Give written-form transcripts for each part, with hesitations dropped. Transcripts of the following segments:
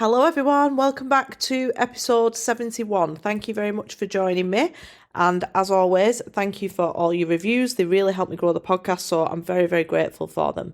Hello everyone, welcome back to episode 71. Thank you very much for joining me. And as always, thank you for all your reviews. They really help me grow the podcast, so I'm very, very grateful for them.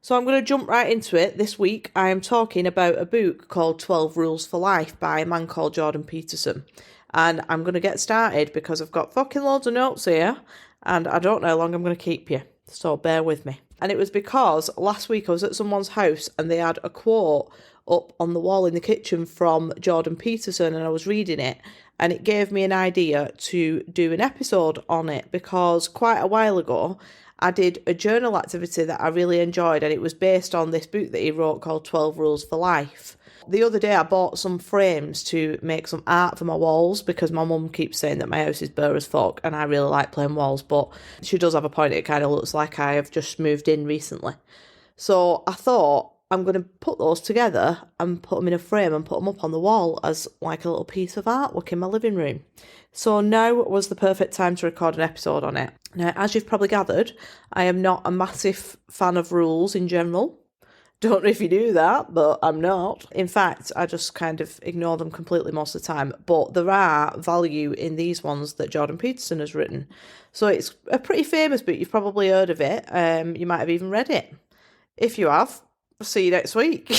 So I'm going to jump right into it. This week I am talking about a book called 12 Rules for Life by a man called Jordan Peterson. And I'm going to get started because I've got fucking loads of notes here and I don't know how long I'm going to keep you. So bear with me. And it was because last week I was at someone's house and they had a quote up on the wall in the kitchen from Jordan Peterson, and I was reading it and it gave me an idea to do an episode on it because quite a while ago I did a journal activity that I really enjoyed, and it was based on this book that he wrote called 12 Rules for Life. The other day I bought some frames to make some art for my walls because my mum keeps saying that my house is bare as fuck and I really like plain walls, but she does have a point. It kind of looks like I have just moved in recently. So I thought I'm going to put those together and put them in a frame and put them up on the wall as like a little piece of artwork in my living room. So now was the perfect time to record an episode on it. Now, as you've probably gathered, I am not a massive fan of rules in general. Don't know if you knew that, but I'm not. In fact, I just kind of ignore them completely most of the time. But there are value in these ones that Jordan Peterson has written. So it's a pretty famous book. You've probably heard of it. You might have even read it. If you have, I'll see you next week.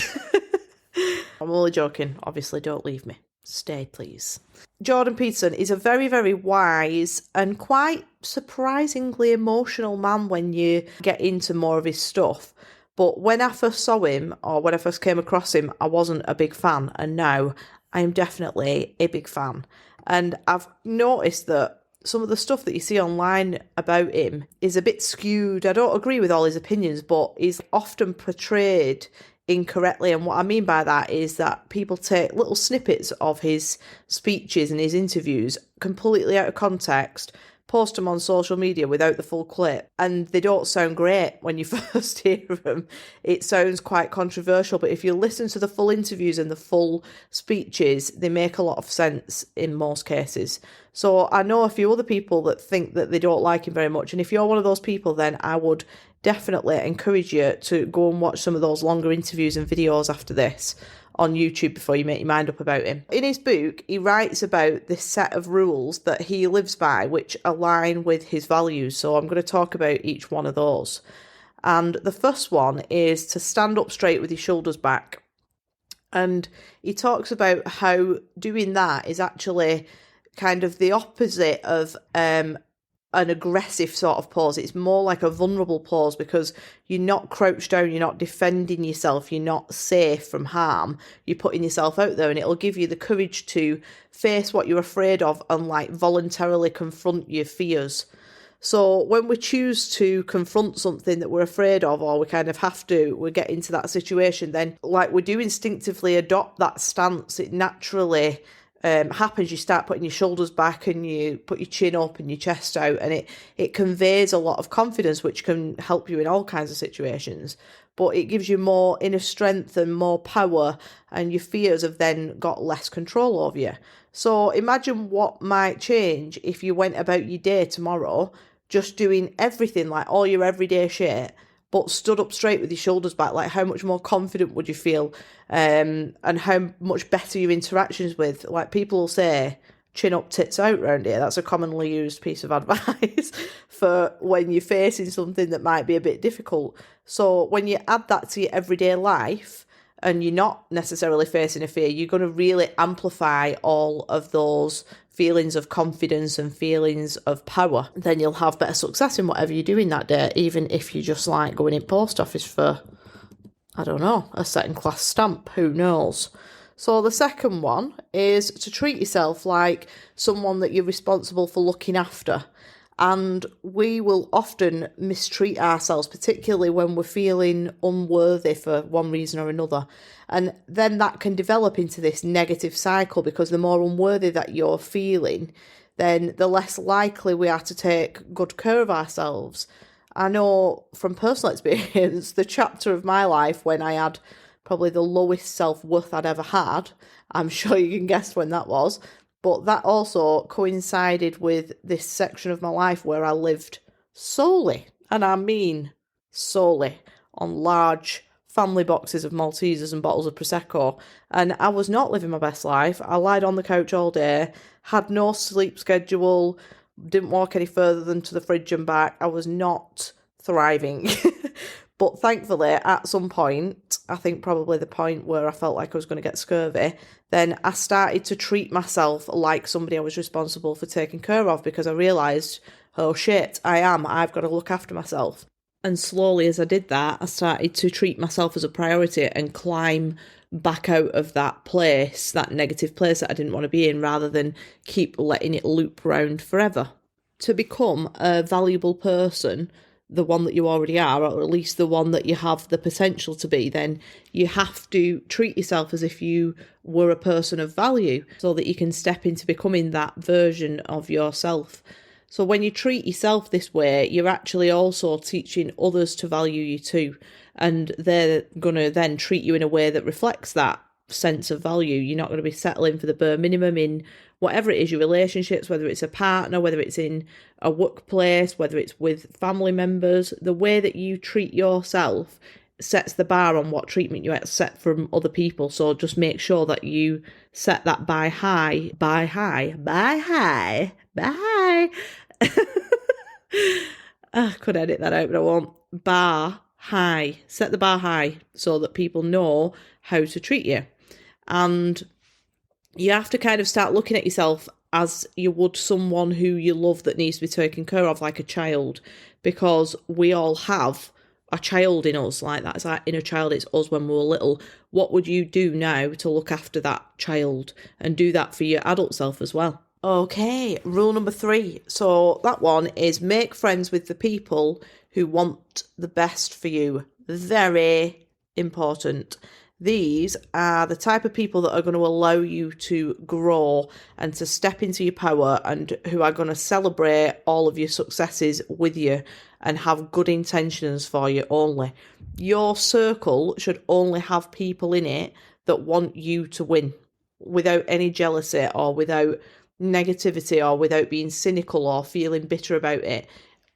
I'm only joking. Obviously, don't leave me. Stay, please. Jordan Peterson is a very, very wise and quite surprisingly emotional man when you get into more of his stuff. But when I first saw him, or when I first came across him, I wasn't a big fan. And now I am definitely a big fan. And I've noticed that some of the stuff that you see online about him is a bit skewed. I don't agree with all his opinions, but he's often portrayed incorrectly. And what I mean by that is that people take little snippets of his speeches and his interviews completely out of context, post them on social media without the full clip, and they don't sound great when you first hear them. It sounds quite controversial, but if you listen to the full interviews and the full speeches, they make a lot of sense in most cases. So I know a few other people that think that they don't like him very much, and if you're one of those people, then I would definitely encourage you to go and watch some of those longer interviews and videos after this on YouTube before you make your mind up about him. In his book, he writes about this set of rules that he lives by, which align with his values. So I'm going to talk about each one of those. And the first one is to stand up straight with your shoulders back. And he talks about how doing that is actually kind of the opposite of an aggressive sort of pose. It's more like a vulnerable pose because you're not crouched down, you're not defending yourself, you're not safe from harm. You're putting yourself out there, and it'll give you the courage to face what you're afraid of and like voluntarily confront your fears. So when we choose to confront something that we're afraid of, or we kind of have to, we get into that situation, then like we do instinctively adopt that stance. It naturally happens. You start putting your shoulders back and you put your chin up and your chest out, and it conveys a lot of confidence, which can help you in all kinds of situations, but it gives you more inner strength and more power, and your fears have then got less control over you. So imagine what might change if you went about your day tomorrow just doing everything like all your everyday shit, but stood up straight with your shoulders back. Like, how much more confident would you feel? And how much better your interactions with, like, people will say, chin up, tits out around here. That's a commonly used piece of advice for when you're facing something that might be a bit difficult. So when you add that to your everyday life and you're not necessarily facing a fear, you're going to really amplify all of those feelings of confidence and feelings of power. Then you'll have better success in whatever you're doing that day, even if you just like going in post office for, I don't know, a second class stamp, who knows. So the second one is to treat yourself like someone that you're responsible for looking after. And we will often mistreat ourselves, particularly when we're feeling unworthy for one reason or another. And then that can develop into this negative cycle, because the more unworthy that you're feeling, then the less likely we are to take good care of ourselves. I know from personal experience, the chapter of my life when I had probably the lowest self-worth I'd ever had, I'm sure you can guess when that was. But that also coincided with this section of my life where I lived solely, and I mean solely, on large family boxes of Maltesers and bottles of Prosecco, and I was not living my best life. I lied on the couch all day, had no sleep schedule, didn't walk any further than to the fridge and back. I was not thriving. But thankfully, at some point, I think probably the point where I felt like I was going to get scurvy, then I started to treat myself like somebody I was responsible for taking care of, because I realised, oh shit, I've got to look after myself. And slowly as I did that, I started to treat myself as a priority and climb back out of that place, that negative place that I didn't want to be in, rather than keep letting it loop round forever. To become a valuable person, the one that you already are, or at least the one that you have the potential to be, then you have to treat yourself as if you were a person of value, so that you can step into becoming that version of yourself. So when you treat yourself this way, you're actually also teaching others to value you too. And they're going to then treat you in a way that reflects that sense of value. You're not going to be settling for the bare minimum in whatever it is, your relationships, whether it's a partner, whether it's in a workplace, whether it's with family members. The way that you treat yourself sets the bar on what treatment you accept from other people. So just make sure that you set that bar high. I could edit that out, but I won't. Bar high. Set the bar high so that people know how to treat you. And you have to kind of start looking at yourself as you would someone who you love that needs to be taken care of, like a child, because we all have a child in us like that. It's our inner child. It's us when we were little. What would you do now to look after that child and do that for your adult self as well? Okay, rule number 3. So that one is make friends with the people who want the best for you. Very important. These are the type of people that are going to allow you to grow and to step into your power, and who are going to celebrate all of your successes with you and have good intentions for you only. Your circle should only have people in it that want you to win, without any jealousy or without negativity or without being cynical or feeling bitter about it.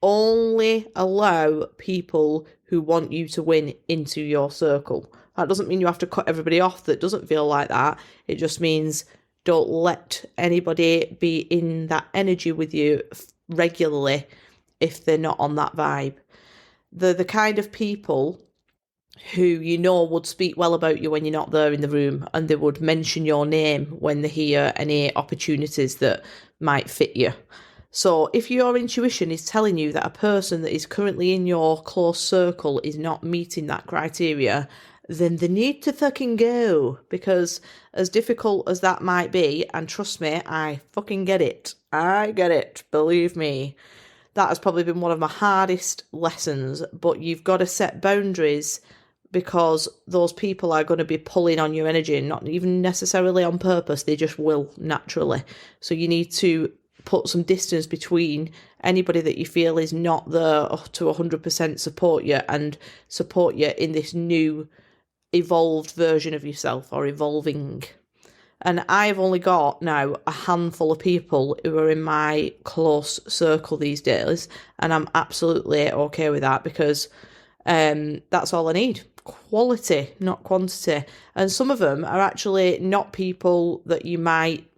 Only allow people who want you to win into your circle. That doesn't mean you have to cut everybody off that doesn't feel like that. It just means don't let anybody be in that energy with you regularly if they're not on that vibe. They're the kind of people who you know would speak well about you when you're not there in the room, and they would mention your name when they hear any opportunities that might fit you. So if your intuition is telling you that a person that is currently in your close circle is not meeting that criteria, then they need to fucking go, because as difficult as that might be, and trust me, I fucking get it. I get it, believe me. That has probably been one of my hardest lessons, but you've got to set boundaries, because those people are going to be pulling on your energy, not even necessarily on purpose, they just will naturally. So you need to put some distance between anybody that you feel is not there to 100% support you, and support you in this new evolved version of yourself, or evolving. And I've only got now a handful of people who are in my close circle these days, and I'm absolutely okay with that, because that's all I need. Quality, not quantity. And some of them are actually not people that you might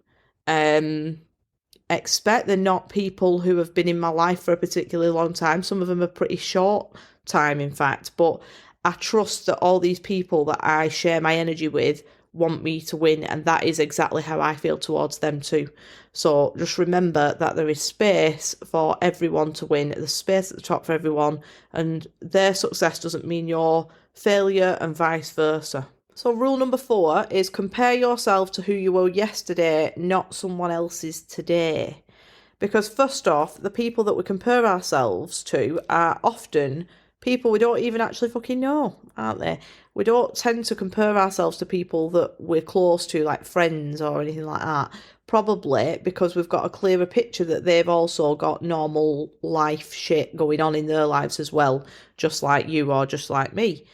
expect. They're not people who have been in my life for a particularly long time. Some of them are pretty short time, in fact. But I trust that all these people that I share my energy with want me to win, and that is exactly how I feel towards them too. So just remember that there is space for everyone to win. There's space at the top for everyone, and their success doesn't mean your failure, and vice versa. So rule number 4 is compare yourself to who you were yesterday, not someone else's today. Because first off, the people that we compare ourselves to are often people we don't even actually fucking know, aren't they? We don't tend to compare ourselves to people that we're close to, like friends or anything like that. Probably because we've got a clearer picture that they've also got normal life shit going on in their lives as well, just like you or just like me.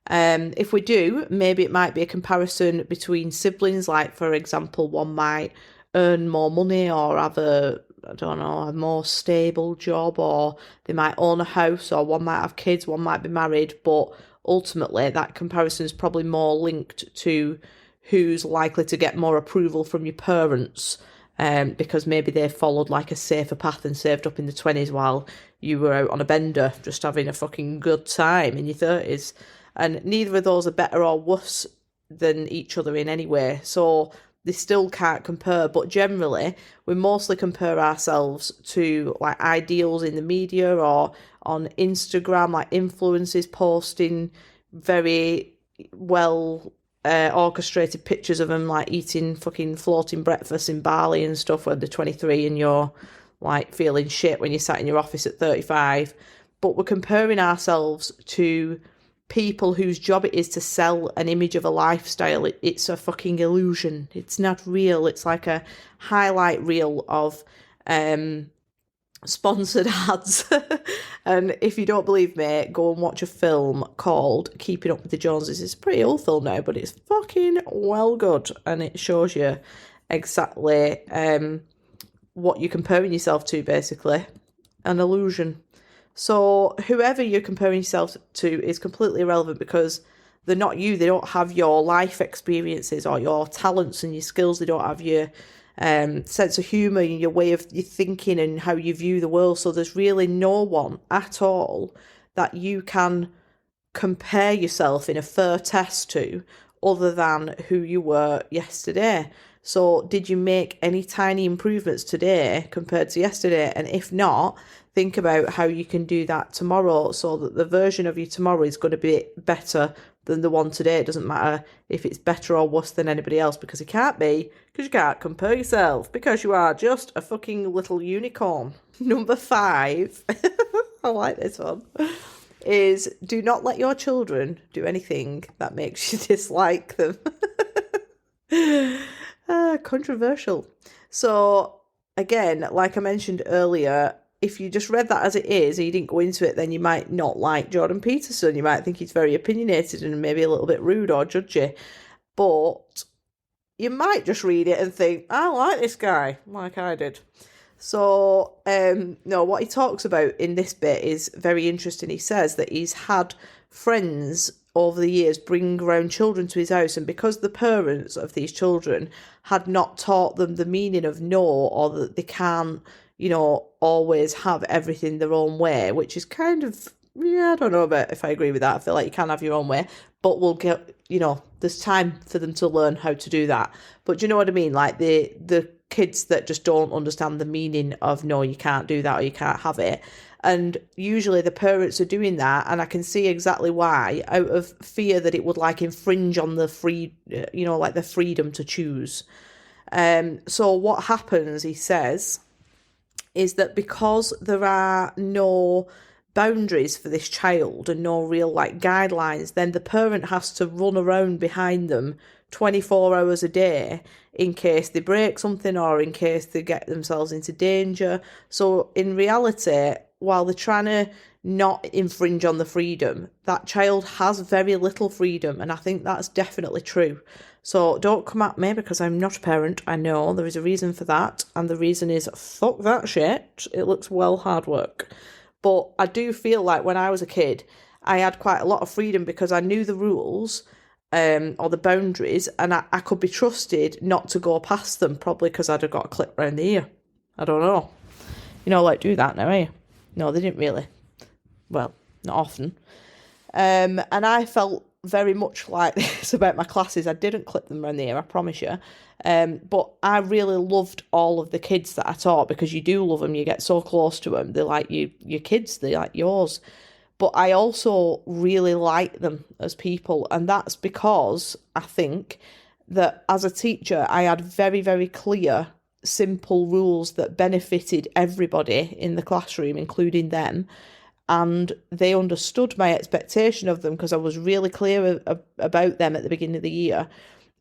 If we do, maybe it might be a comparison between siblings, like for example, one might earn more money or have a more stable job, or they might own a house, or one might have kids, one might be married, but ultimately that comparison is probably more linked to who's likely to get more approval from your parents, because maybe they followed like a safer path and saved up in the 20s while you were out on a bender just having a fucking good time in your 30s. And neither of those are better or worse than each other in any way. So they still can't compare, but generally we mostly compare ourselves to like ideals in the media or on Instagram, like influencers posting very well orchestrated pictures of them like eating fucking floating breakfast in Bali and stuff when they're 23 and you're like feeling shit when you're sat in your office at 35. But we're comparing ourselves to people whose job it is to sell an image of a lifestyle. It's a fucking illusion. It's not real. It's like a highlight reel of sponsored ads. And if you don't believe me, go and watch a film called Keeping Up with the Joneses. It's a pretty old film now, but it's fucking well good, and it shows you exactly what you're comparing yourself to, basically. An illusion. So whoever you're comparing yourself to is completely irrelevant because they're not you. They don't have your life experiences or your talents and your skills. They don't have your sense of humour and your way of your thinking and how you view the world. So there's really no one at all that you can compare yourself in a fair test to other than who you were yesterday. So did you make any tiny improvements today compared to yesterday? And if not, think about how you can do that tomorrow so that the version of you tomorrow is going to be better than the one today. It doesn't matter if it's better or worse than anybody else, because it can't be, because you can't compare yourself, because you are just a fucking little unicorn. Number 5, I like this one, is do not let your children do anything that makes you dislike them. Controversial. So again, like I mentioned earlier, if you just read that as it is and you didn't go into it, then you might not like Jordan Peterson. You might think he's very opinionated and maybe a little bit rude or judgy. But you might just read it and think, I like this guy, like I did. So, no, what he talks about in this bit is very interesting. He says that he's had friends over the years bring around children to his house, and because the parents of these children had not taught them the meaning of no, or that they can't, always have everything their own way, which is kind of, I don't know about if I agree with that. I feel like you can have your own way, but we'll get, there's time for them to learn how to do that. But do you know what I mean? Like the kids that just don't understand the meaning of no, you can't do that or you can't have it. And usually the parents are doing that, and I can see exactly why, out of fear that it would like infringe on the the freedom to choose. So what happens, he says, is that because there are no boundaries for this child and no real guidelines, then the parent has to run around behind them 24 hours a day in case they break something or in case they get themselves into danger. So in reality, while they're trying to not infringe on the freedom, that child has very little freedom, and I think that's definitely true. So don't come at me because I'm not a parent. I know there is a reason for that, and the reason is fuck that shit. It looks well hard work. But I do feel like when I was a kid, I had quite a lot of freedom because I knew the rules or the boundaries, and I could be trusted not to go past them, probably because I'd have got a clip round the ear. I don't know. Do that now, eh? No, they didn't really. Well, not often. And I felt very much like this about my classes. I didn't clip them around the ear, I promise you. But I really loved all of the kids that I taught, because you do love them. You get so close to them. They're like your kids. They're like yours. But I also really like them as people. And that's because I think that as a teacher, I had very, very clear, simple rules that benefited everybody in the classroom, including them. And they understood my expectation of them because I was really clear about them at the beginning of the year.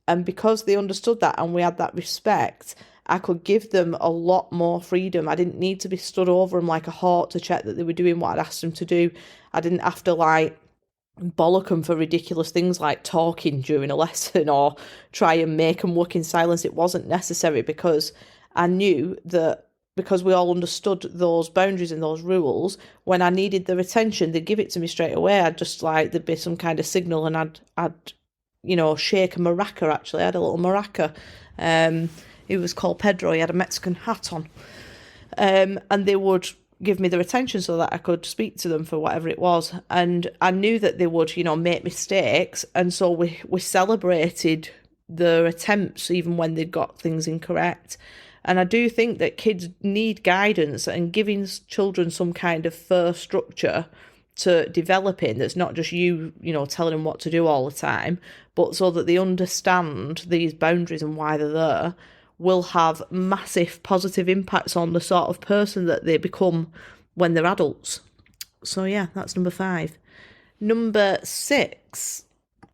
And because they understood that and we had that respect, I could give them a lot more freedom. I didn't need to be stood over them like a hawk to check that they were doing what I'd asked them to do. I didn't have to bollock them for ridiculous things like talking during a lesson or try and make them work in silence. It wasn't necessary because I knew that because we all understood those boundaries and those rules, when I needed their attention, they'd give it to me straight away. I'd just like, there'd be some kind of signal and I'd shake a maraca. Actually, I had a little maraca. He was called Pedro. He had a Mexican hat on. And they would give me their attention so that I could speak to them for whatever it was. And I knew that they would, make mistakes. And so we celebrated their attempts even when they got things incorrect. And I do think that kids need guidance, and giving children some kind of first structure to develop in that's not just you telling them what to do all the time, but so that they understand these boundaries and why they're there, will have massive positive impacts on the sort of person that they become when they're adults. So yeah, that's number 5. Number 6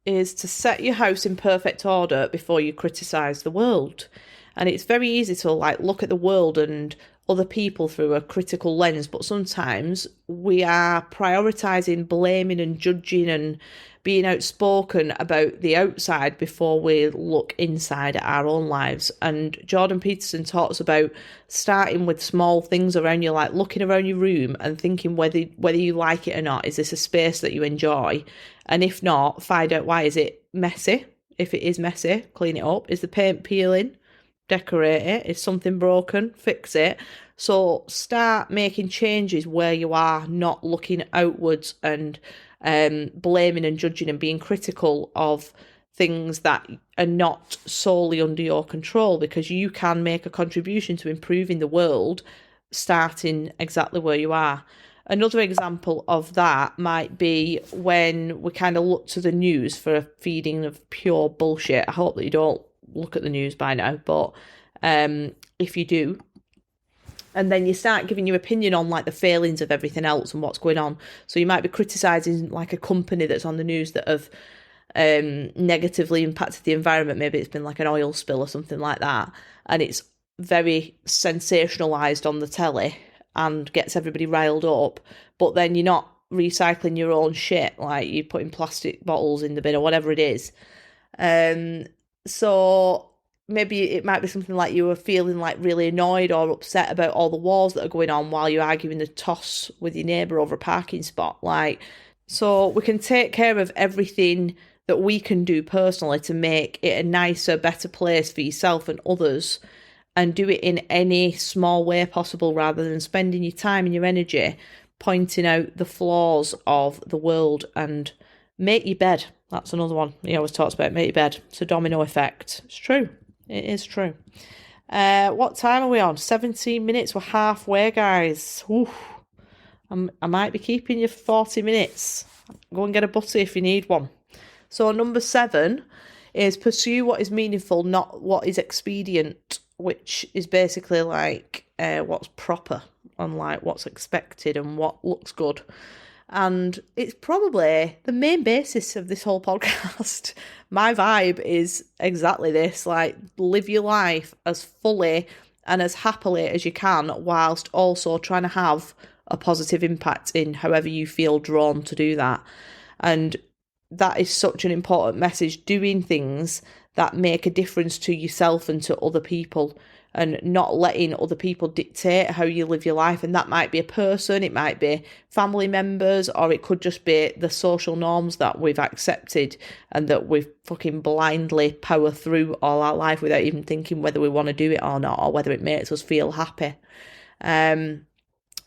is to set your house in perfect order before you criticise the world. And it's very easy to look at the world and other people through a critical lens, but sometimes we are prioritising blaming and judging and being outspoken about the outside before we look inside at our own lives. And Jordan Peterson talks about starting with small things around you, like looking around your room and thinking whether you like it or not. Is this a space that you enjoy? And if not, find out why. Is it messy? If it is messy, clean it up. Is the paint peeling? Decorate it. Is something broken? Fix it. So start making changes where you are, not looking outwards and blaming and judging and being critical of things that are not solely under your control, because you can make a contribution to improving the world starting exactly where you are. Another example of that might be when we kind of look to the news for a feeding of pure bullshit. I hope that you don't look at the news by now, but if you do, and then you start giving your opinion on the failings of everything else and what's going on. So you might be criticising a company that's on the news that have negatively impacted the environment. Maybe it's been an oil spill or something like that, and it's very sensationalised on the telly and gets everybody riled up, but then you're not recycling your own shit, you're putting plastic bottles in the bin or whatever it is. So maybe it might be something like you were feeling really annoyed or upset about all the wars that are going on while you're arguing the toss with your neighbour over a parking spot. So we can take care of everything that we can do personally to make it a nicer, better place for yourself and others, and do it in any small way possible, rather than spending your time and your energy pointing out the flaws of the world. And make your bed. That's another one he always talks about. Make your bed. It's a domino effect. It's true. It is true. What time are we on? 17 minutes. We're halfway, guys. Oof. I might be keeping you for 40 minutes. Go and get a butty if you need one. So number 7 is pursue what is meaningful, not what is expedient, which is basically what's proper and what's expected and what looks good. And it's probably the main basis of this whole podcast. My vibe is exactly this, live your life as fully and as happily as you can, whilst also trying to have a positive impact in however you feel drawn to do that. And that is such an important message, doing things that make a difference to yourself and to other people, and not letting other people dictate how you live your life. And that might be a person, it might be family members, or it could just be the social norms that we've accepted and that we've fucking blindly power through all our life without even thinking whether we want to do it or not, or whether it makes us feel happy. And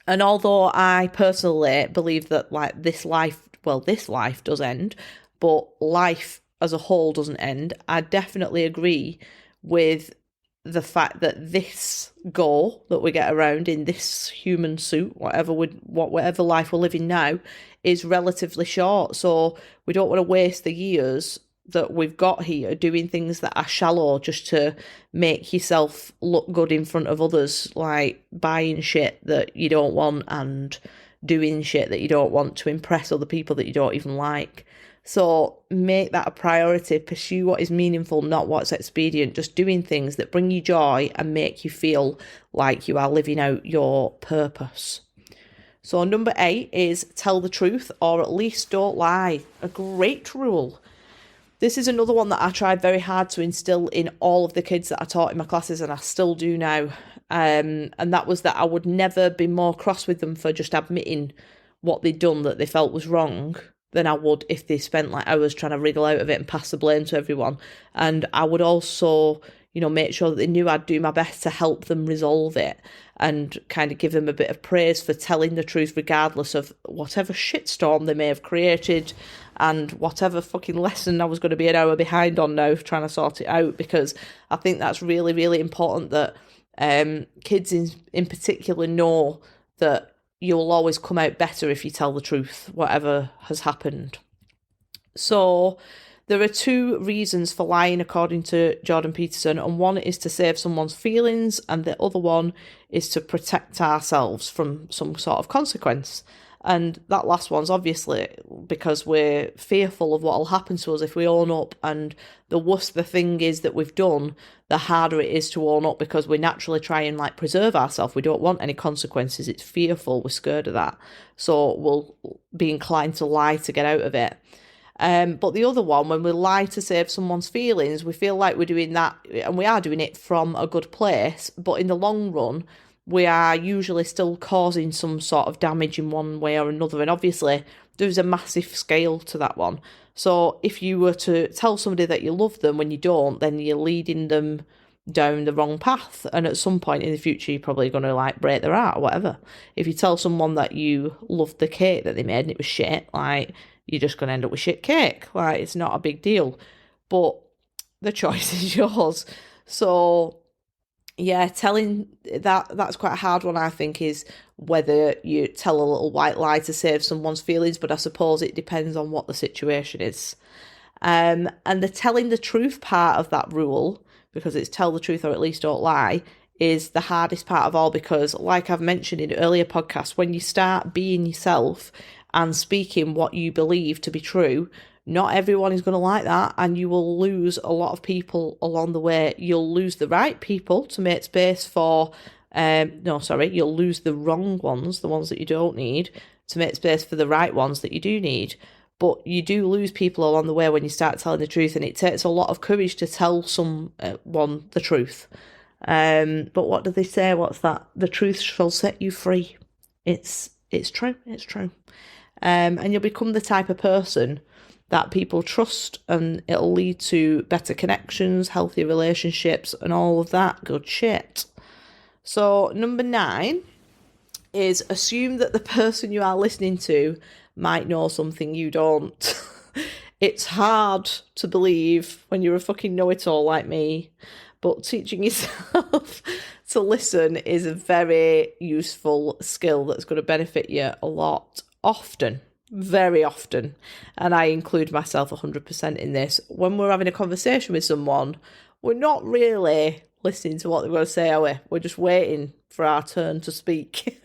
although I personally believe that this life does end, but life as a whole doesn't end, I definitely agree with the fact that this goal that we get around in this human suit, whatever life we're living now, is relatively short. So we don't want to waste the years that we've got here doing things that are shallow just to make yourself look good in front of others, like buying shit that you don't want and doing shit that you don't want to impress other people that you don't even like. So make that a priority. Pursue what is meaningful, not what's expedient. Just doing things that bring you joy and make you feel like you are living out your purpose. So number 8 is tell the truth, or at least don't lie. A great rule. This is another one that I tried very hard to instill in all of the kids that I taught in my classes, and I still do now. And that was that I would never be more cross with them for just admitting what they'd done that they felt was wrong than I would if they spent like hours trying to wriggle out of it and pass the blame to everyone. And I would also, make sure that they knew I'd do my best to help them resolve it and kind of give them a bit of praise for telling the truth regardless of whatever shitstorm they may have created and whatever fucking lesson I was going to be an hour behind on now trying to sort it out, because I think that's really, really important that kids in particular know that you'll always come out better if you tell the truth, whatever has happened. So there are 2 reasons for lying according to Jordan Peterson, and one is to save someone's feelings and the other one is to protect ourselves from some sort of consequence. And that last one's obviously because we're fearful of what will happen to us if we own up, and the worse the thing is that we've done, the harder it is to own up, because we naturally try and like preserve ourselves. We don't want any consequences. It's fearful. We're scared of that. So we'll be inclined to lie to get out of it. But the other one, when we lie to save someone's feelings, we feel like we're doing that, and we are doing it from a good place, but in the long run, we are usually still causing some sort of damage in one way or another. And obviously, there's a massive scale to that one. So if you were to tell somebody that you love them when you don't, then you're leading them down the wrong path. And at some point in the future, you're probably going to like break their heart or whatever. If you tell someone that you loved the cake that they made and it was shit, like, you're just going to end up with shit cake. Like, it's not a big deal. But the choice is yours. So yeah, telling that's quite a hard one, I think, is whether you tell a little white lie to save someone's feelings, but I suppose it depends on what the situation is. And the telling the truth part of that rule, because it's tell the truth or at least don't lie, is the hardest part of all, because like I've mentioned in earlier podcasts, when you start being yourself and speaking what you believe to be true, not everyone is going to like that, and you will lose a lot of people along the way. You'll lose the right people to make space for, you'll lose the wrong ones, the ones that you don't need, to make space for the right ones that you do need. But you do lose people along the way when you start telling the truth, and it takes a lot of courage to tell someone the truth. But what do they say? What's that? The truth shall set you free. It's true. It's true. And you'll become the type of person that people trust, and it'll lead to better connections, healthy relationships, and all of that good shit. So number 9 is assume that the person you are listening to might know something you don't. It's hard to believe when you're a fucking know-it-all like me, but teaching yourself to listen is a very useful skill that's going to benefit you a lot, often. Very often, and I include myself 100% in this. When we're having a conversation with someone, we're not really listening to what they're going to say, are we? We're just waiting for our turn to speak.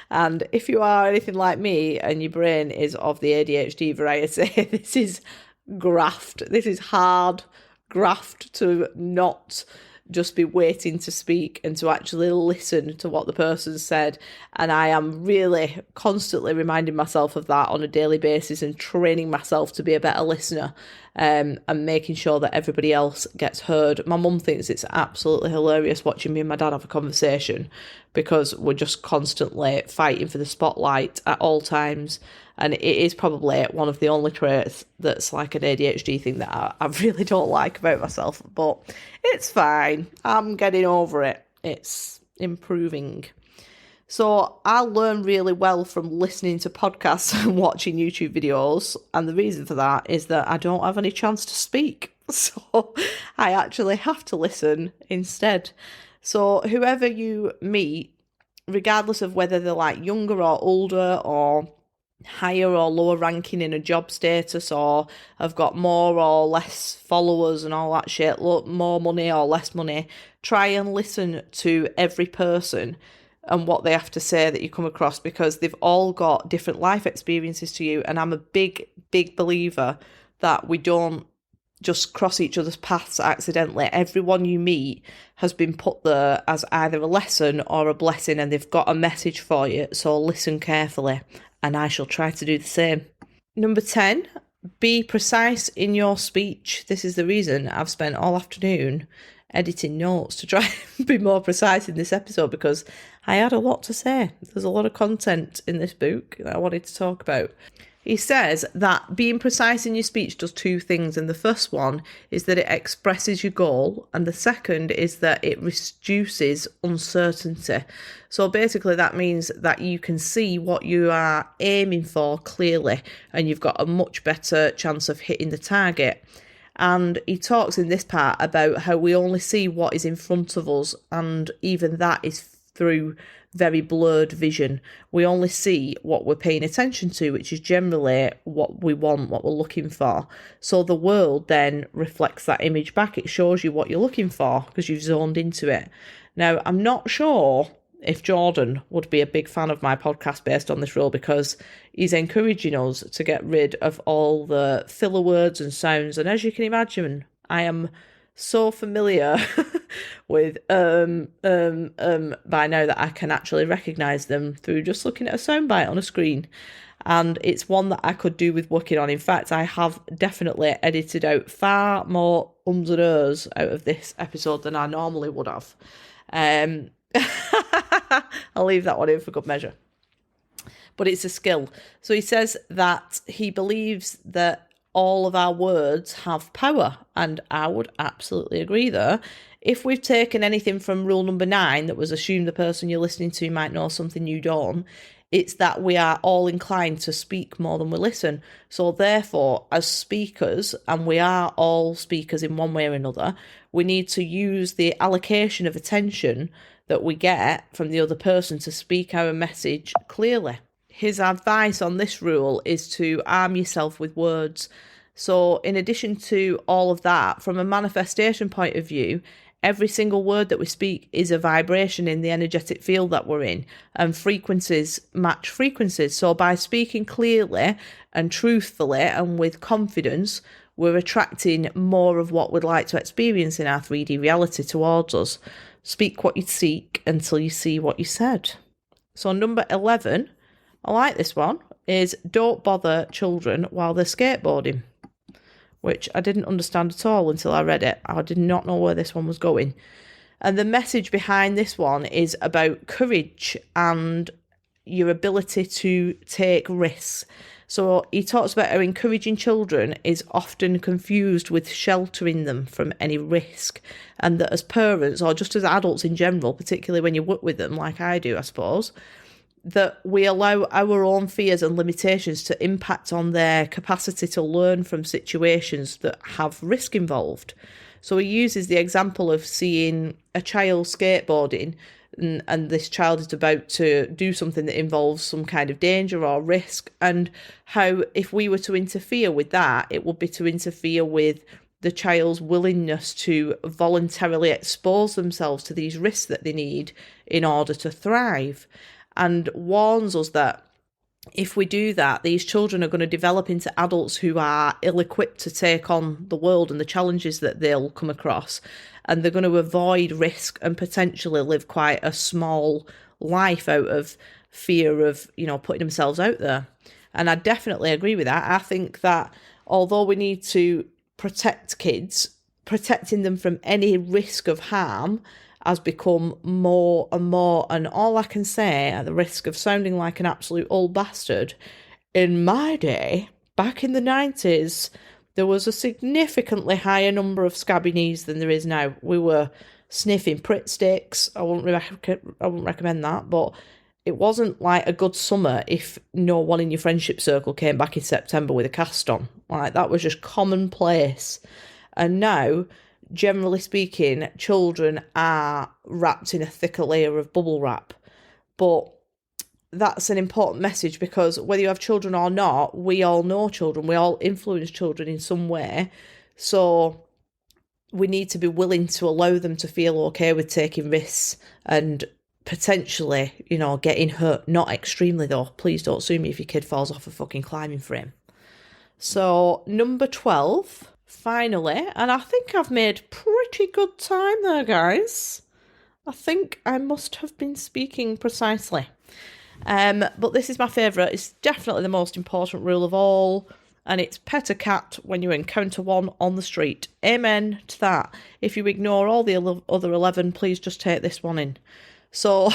And if you are anything like me and your brain is of the ADHD variety, this is graft. This is hard graft to not just be waiting to speak and to actually listen to what the person said. And I am really constantly reminding myself of that on a daily basis and training myself to be a better listener, and making sure that everybody else gets heard. My mum thinks it's absolutely hilarious watching me and my dad have a conversation, because we're just constantly fighting for the spotlight at all times. And it is probably one of the only traits that's like an ADHD thing that I really don't like about myself. But it's fine. I'm getting over it. It's improving. So I learn really well from listening to podcasts and watching YouTube videos. And the reason for that is that I don't have any chance to speak. So I actually have to listen instead. So whoever you meet, regardless of whether they're like younger or older or higher or lower ranking in a job status, or have got more or less followers and all that shit, more money or less money, try and listen to every person and what they have to say that you come across, because they've all got different life experiences to you. And I'm a big believer that we don't just cross each other's paths accidentally. Everyone you meet has been put there as either a lesson or a blessing, and they've got a message for you. So listen carefully, and I shall try to do the same. Number 10, be precise in your speech. This is the reason I've spent all afternoon editing notes to try and be more precise in this episode because I had a lot to say. There's a lot of content in this book that I wanted to talk about. He says that being precise in your speech does two things, and the first one is that it expresses your goal, and the second is that it reduces uncertainty. So basically that means that you can see what you are aiming for clearly, and you've got a much better chance of hitting the target. And he talks in this part about how we only see what is in front of us, and even that is through very blurred vision. We only see what we're paying attention to, which is generally what we want, what we're looking for. So the world then reflects that image back. It shows you what you're looking for because you've zoned into it. Now, I'm not sure if Jordan would be a big fan of my podcast based on this rule, because he's encouraging us to get rid of all the filler words and sounds. And as you can imagine, I am so familiar with by now that I can actually recognise them through just looking at a soundbite on a screen. And it's one that I could do with working on. In fact, I have definitely edited out far more ums and ers out of this episode than I normally would have. I'll leave that one in for good measure. But it's a skill. So he says that he believes that all of our words have power, and I would absolutely agree there. If we've taken anything from rule number 9, that was assume the person you're listening to might know something you don't, it's that we are all inclined to speak more than we listen. So therefore, as speakers, and we are all speakers in one way or another, we need to use the allocation of attention that we get from the other person to speak our message clearly. His advice on this rule is to arm yourself with words. So in addition to all of that, from a manifestation point of view, every single word that we speak is a vibration in the energetic field that we're in, and frequencies match frequencies. So by speaking clearly and truthfully and with confidence, we're attracting more of what we'd like to experience in our 3D reality towards us. Speak what you seek until you see what you said. So number 11, I like this one, is don't bother children while they're skateboarding, which I didn't understand at all until I read it. I did not know where this one was going. And the message behind this one is about courage and your ability to take risks. So he talks about how encouraging children is often confused with sheltering them from any risk, and that as parents, or just as adults in general, particularly when you work with them like I do, I suppose, that we allow our own fears and limitations to impact on their capacity to learn from situations that have risk involved. So he uses the example of seeing a child skateboarding, and this child is about to do something that involves some kind of danger or risk, and how if we were to interfere with that, it would be to interfere with the child's willingness to voluntarily expose themselves to these risks that they need in order to thrive. And warns us that if we do that, these children are going to develop into adults who are ill-equipped to take on the world and the challenges that they'll come across. And they're going to avoid risk and potentially live quite a small life out of fear of, putting themselves out there. And I definitely agree with that. I think that although we need to protect kids, protecting them from any risk of harm has become more and more. And all I can say, at the risk of sounding like an absolute old bastard, in my day, back in the 90s, there was a significantly higher number of scabby knees than there is now. We were sniffing Pritt sticks. I wouldn't recommend that, but it wasn't like a good summer if no one in your friendship circle came back in September with a cast on. Like, that was just commonplace. And now, generally speaking, children are wrapped in a thicker layer of bubble wrap. But that's an important message, because whether you have children or not, we all know children. We all influence children in some way. So we need to be willing to allow them to feel okay with taking risks and potentially, getting hurt. Not extremely, though. Please don't sue me if your kid falls off a fucking climbing frame. So number 12... finally, and I think I've made pretty good time there, guys. I think I must have been speaking precisely. But this is my favourite. It's definitely the most important rule of all. And it's pet a cat when you encounter one on the street. Amen to that. If you ignore all the other 11, please just take this one in. So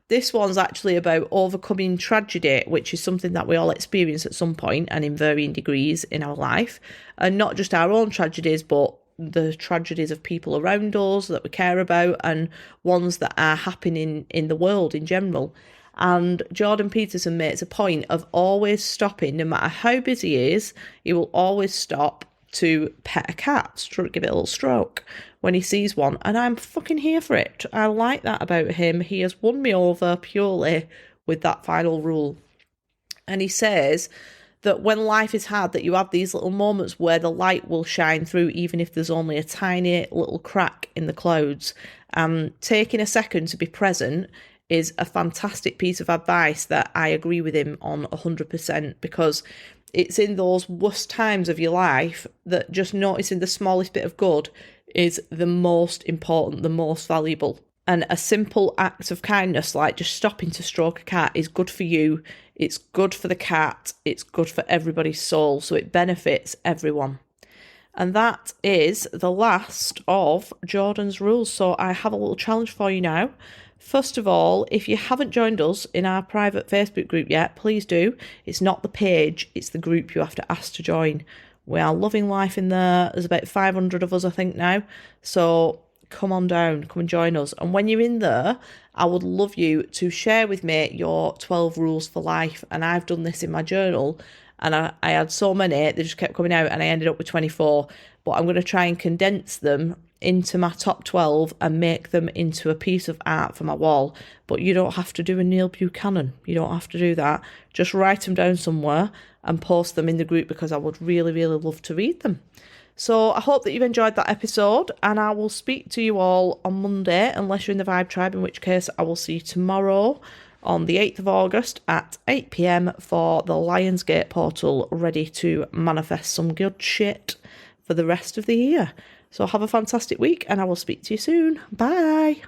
this one's actually about overcoming tragedy, which is something that we all experience at some point and in varying degrees in our life. And not just our own tragedies, but the tragedies of people around us that we care about and ones that are happening in the world in general. And Jordan Peterson makes a point of always stopping, no matter how busy he is, he will always stop to pet a cat, give it a little stroke when he sees one. And I'm fucking here for it. I like that about him. He has won me over purely with that final rule. And he says that when life is hard, that you have these little moments where the light will shine through, even if there's only a tiny little crack in the clouds. Taking a second to be present is a fantastic piece of advice that I agree with him on 100%, because it's in those worst times of your life that just noticing the smallest bit of good is the most important, the most valuable. And a simple act of kindness, like just stopping to stroke a cat, is good for you, it's good for the cat, it's good for everybody's soul, so it benefits everyone. And that is the last of Jordan's rules. So I have a little challenge for you now. First of all, if you haven't joined us in our private Facebook group yet, please do. It's not the page, it's the group you have to ask to join. We are loving life in there. There's about 500 of us, I think, now. So come on down, come and join us. And when you're in there, I would love you to share with me your 12 rules for life. And I've done this in my journal, and I had so many, they just kept coming out, and I ended up with 24. But I'm going to try and condense them into my top 12 and make them into a piece of art for my wall. But you don't have to do a Neil Buchanan. You don't have to do that. Just write them down somewhere and post them in the group, because I would really, really love to read them. So I hope that you've enjoyed that episode, and I will speak to you all on Monday, unless you're in the Vibe Tribe, in which case I will see you tomorrow on the 8th of August at 8 p.m. for the Lionsgate portal, ready to manifest some good shit for the rest of the year. So have a fantastic week, and I will speak to you soon. Bye.